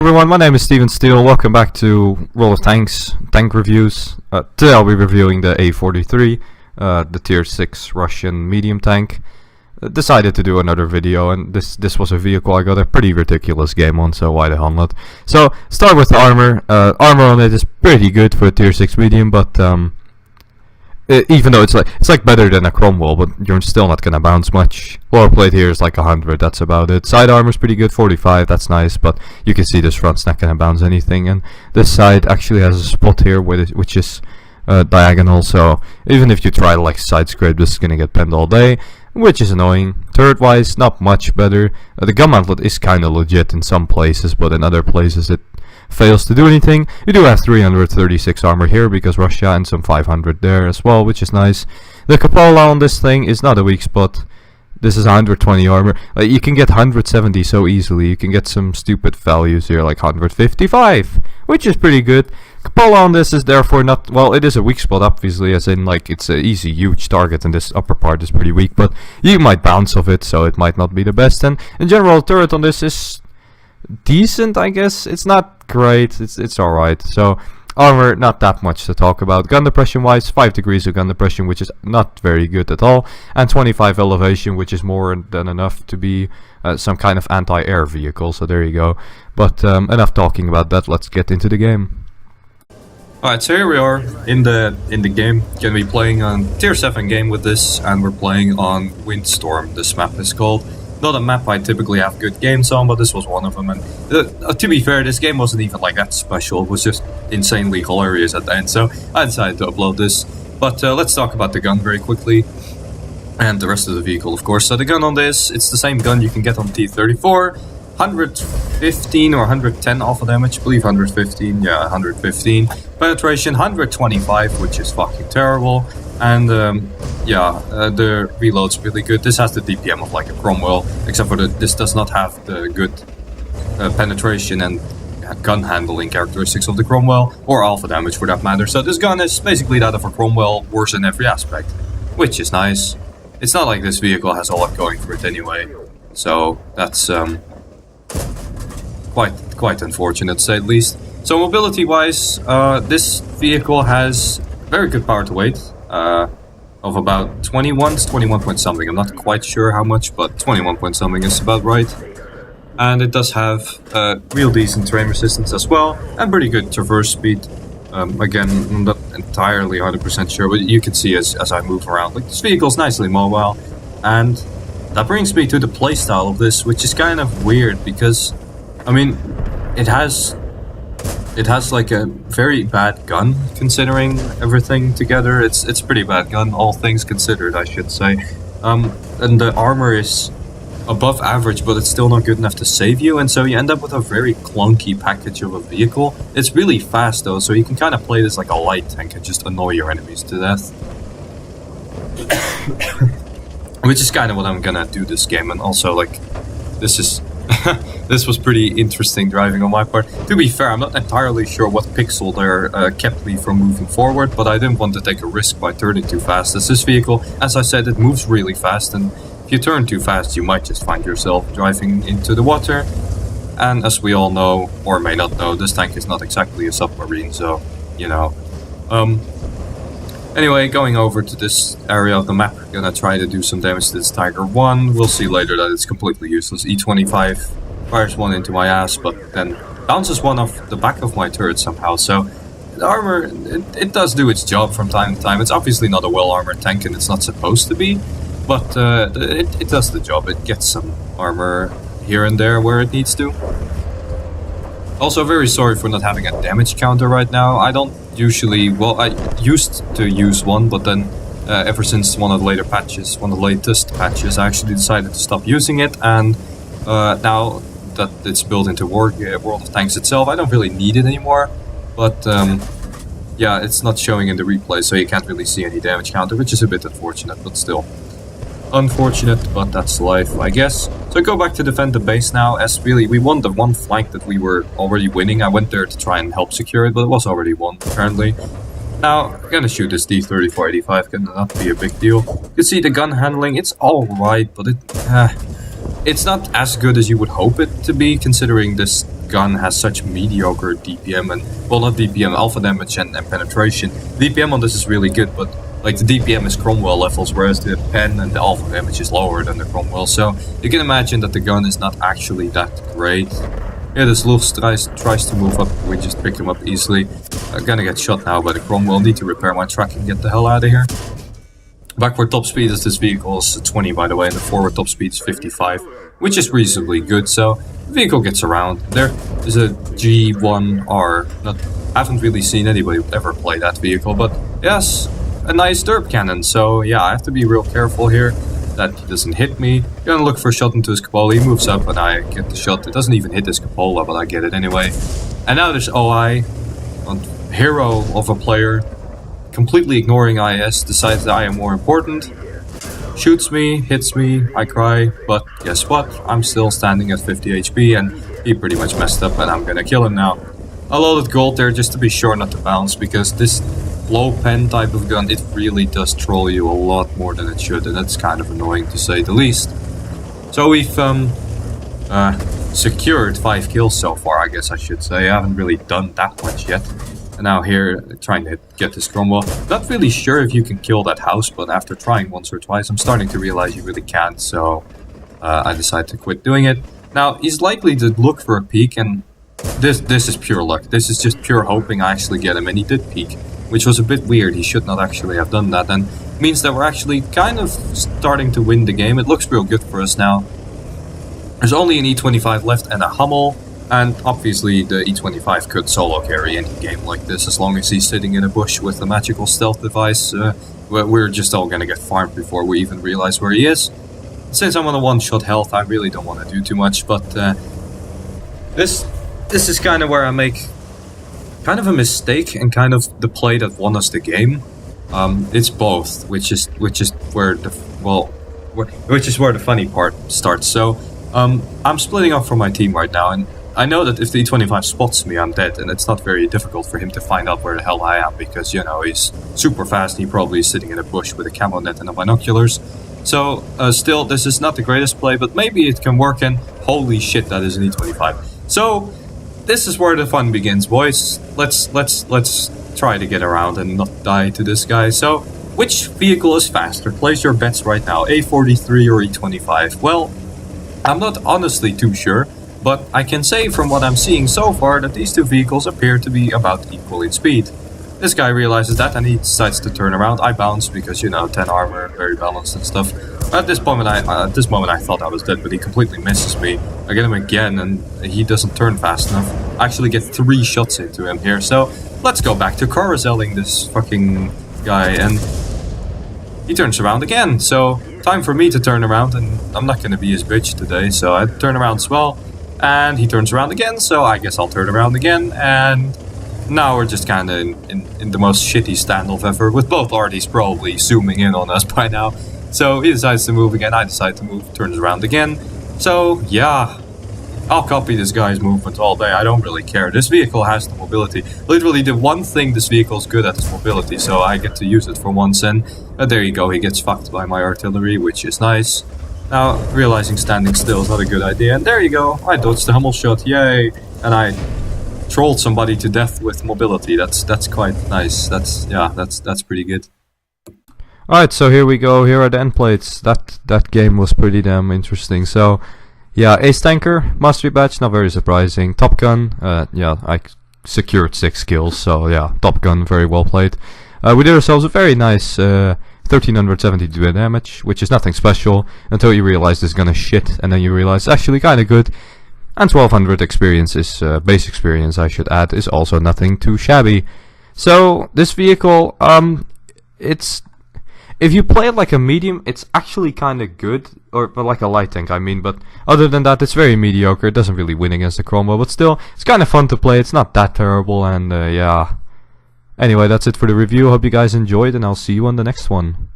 Everyone, my name is Steven Steele. Welcome back to World of Tanks tank reviews. Today I'll be reviewing the A-43, the tier 6 Russian medium tank. Decided to do another video, and this was a vehicle I got a pretty ridiculous game on, so why the hell not. So start with the armor. Armor on it is pretty good for a tier 6 medium, but even though it's like better than a Cromwell, but you're still not gonna bounce much. Lower plate here is like 100, that's about it. Side armor's pretty good, 45, that's nice, but you can see this front's not gonna bounce anything, and this side actually has a spot here which is diagonal, so even if you try to like side scrape, this is gonna get penned all day, which is annoying. Turret wise, not much better. The gun mantlet is kinda legit in some places, but in other places it fails to do anything. You do have 336 armor here because Russia, and some 500 there as well, which is nice. The cupola on this thing is not a weak spot. This is 120 armor. You can get 170 so easily. You can get some stupid values here like 155, which is pretty good. Cupola on this is therefore not, well, it is a weak spot obviously, as in like it's an easy huge target, and this upper part is pretty weak, but you might bounce off it, so it might not be the best. And in general, turret on this is decent, I guess. It's not great, it's alright. So armor, not that much to talk about. Gun depression wise, 5 degrees of gun depression, which is not very good at all, and 25 elevation, which is more than enough to be some kind of anti-air vehicle, so there you go. But enough talking about that, let's get into the game. Alright, so here we are in the game. Gonna be playing on tier 7 game with this, and we're playing on Windstorm, this map is called. Not a map I typically have good games on, but this was one of them. And to be fair, this game wasn't even like that special. It was just insanely hilarious at the end, so I decided to upload this. But let's talk about the gun very quickly, and the rest of the vehicle, of course. So the gun on this, it's the same gun you can get on T-34. 115 or 110 alpha damage, I believe 115, yeah, 115. Penetration, 125, which is fucking terrible. And the reload's really good. This has the DPM of like a Cromwell, except for this does not have the good penetration and gun handling characteristics of the Cromwell, or alpha damage for that matter. So this gun is basically that of a Cromwell, worse in every aspect, which is nice. It's not like this vehicle has a lot going for it anyway, so that's quite unfortunate to say the least. So mobility wise, this vehicle has very good power to weight. Of about 21 point something. I'm not quite sure how much, but 21 point something is about right. And it does have real decent terrain resistance as well, and pretty good traverse speed. Again, I'm not entirely 100% sure, but you can see as I move around, like, this vehicle's nicely mobile. And that brings me to the playstyle of this, which is kind of weird because, I mean, it has like a very bad gun, considering everything together. It's a pretty bad gun, all things considered, I should say. And the armor is above average, but it's still not good enough to save you, and so you end up with a very clunky package of a vehicle. It's really fast though, so you can kind of play this like a light tank and just annoy your enemies to death. Which is kind of what I'm gonna do this game, and also like, this is... this was pretty interesting driving on my part. To be fair, I'm not entirely sure what pixel there kept me from moving forward, but I didn't want to take a risk by turning too fast, as this vehicle, as I said, it moves really fast, and if you turn too fast you might just find yourself driving into the water. And as we all know, or may not know, this tank is not exactly a submarine, so, you know. Anyway, going over to this area of the map, gonna try to do some damage to this Tiger 1. We'll see later that it's completely useless. E25 fires one into my ass, but then bounces one off the back of my turret somehow. So the armor, it does do its job from time to time. It's obviously not a well-armored tank, and it's not supposed to be, but it does the job. It gets some armor here and there where it needs to. Also, very sorry for not having a damage counter right now. I don't usually, well, I used to use one, but then ever since one of the latest patches, I actually decided to stop using it, and now that it's built into World of Tanks itself, I don't really need it anymore. But yeah, it's not showing in the replay, so you can't really see any damage counter, which is a bit unfortunate, but still. Unfortunate, but that's life, I guess. So go back to defend the base now, as really we won the one flank that we were already winning. I went there to try and help secure it, but it was already won, apparently. Now, I'm gonna shoot this D-34-85, gonna not be a big deal. You can see the gun handling, it's alright, but it's not as good as you would hope it to be, considering this gun has such mediocre DPM and, well, not DPM, alpha damage and penetration. DPM on this is really good, but like the DPM is Cromwell levels, whereas the pen and the alpha damage is lower than the Cromwell. So you can imagine that the gun is not actually that great. Yeah, this Luf tries to move up. We just pick him up easily. I'm gonna get shot now by the Cromwell. Need to repair my truck and get the hell out of here. Backward top speed of this vehicle is 20, by the way, and the forward top speed is 55, which is reasonably good. So the vehicle gets around. There is a G1R. I haven't really seen anybody ever play that vehicle, but yes, a nice derp cannon. So yeah, I have to be real careful here that he doesn't hit me. Gonna look for a shot into his cupola. He moves up and I get the shot. It doesn't even hit his cupola, but I get it anyway. And now there's OI, a hero of a player, completely ignoring IS, decides that I am more important. Shoots me, hits me, I cry, but guess what? I'm still standing at 50 HP and he pretty much messed up and I'm gonna kill him now. I loaded gold there just to be sure not to bounce, because this low pen type of gun, it really does troll you a lot more than it should, and it's kind of annoying to say the least. So we've secured 5 kills so far, I guess I should say. I haven't really done that much yet. And now here, trying to get this Cromwell. Not really sure if you can kill that house, but after trying once or twice, I'm starting to realize you really can't, so I decided to quit doing it. Now, he's likely to look for a peek, and this is pure luck. This is just pure hoping I actually get him, and he did peek, which was a bit weird. He should not actually have done that, and means that we're actually kind of starting to win the game. It looks real good for us now. There's only an E25 left and a Hummel, and obviously the E25 could solo carry any game like this as long as he's sitting in a bush with a magical stealth device. We're just all gonna get farmed before we even realize where he is. Since I'm on a one-shot health, I really don't want to do too much, but this is kind of where I make kind of a mistake and kind of the play that won us the game. It's both, which is where the funny part starts. So I'm splitting up from my team right now, and I know that if the E25 spots me, I'm dead, and it's not very difficult for him to find out where the hell I am, because, you know, he's super fast and he probably is sitting in a bush with a camo net and the binoculars. So still, this is not the greatest play, but maybe it can work, and holy shit, that is an E25. So this is where the fun begins, boys. Let's try to get around and not die to this guy. So, which vehicle is faster? Place your bets right now, A-43 or E25. Well, I'm not honestly too sure, but I can say from what I'm seeing so far that these two vehicles appear to be about equal in speed. This guy realizes that and he decides to turn around. I bounce because, you know, 10 armor, very balanced and stuff. At this moment I thought I was dead, but he completely misses me. I get him again and he doesn't turn fast enough. I actually get 3 shots into him here, so let's go back to carouseling this fucking guy, and he turns around again. So time for me to turn around, and I'm not gonna be his bitch today, so I turn around as well. And he turns around again, so I guess I'll turn around again, and now we're just kind of in the most shitty standoff ever, with both arties probably zooming in on us by now. So he decides to move again, I decide to move, turns around again. So yeah, I'll copy this guy's movement all day, I don't really care. This vehicle has the mobility. Literally the one thing this vehicle is good at is mobility, so I get to use it for once, and there you go, he gets fucked by my artillery, which is nice. Now, realizing standing still is not a good idea, and there you go, I dodged the Hummel shot, yay! And I trolled somebody to death with mobility. That's quite nice. That's pretty good. Alright, so here we go, here are the end plates. That game was pretty damn interesting. So, yeah, Ace Tanker, Mastery Badge, not very surprising. Top Gun, yeah, I secured 6 kills, so yeah, Top Gun, very well played. We did ourselves a very nice 1372 damage, which is nothing special, until you realize this gun is shit, and then you realize it's actually kinda good. And 1200 experience is, base experience I should add, is also nothing too shabby. So, this vehicle, it's... If you play it like a medium, it's actually kinda good, but like a light tank I mean, but other than that it's very mediocre, it doesn't really win against the Cromwell, but still, it's kinda fun to play, it's not that terrible, and yeah. Anyway, that's it for the review, hope you guys enjoyed, and I'll see you on the next one.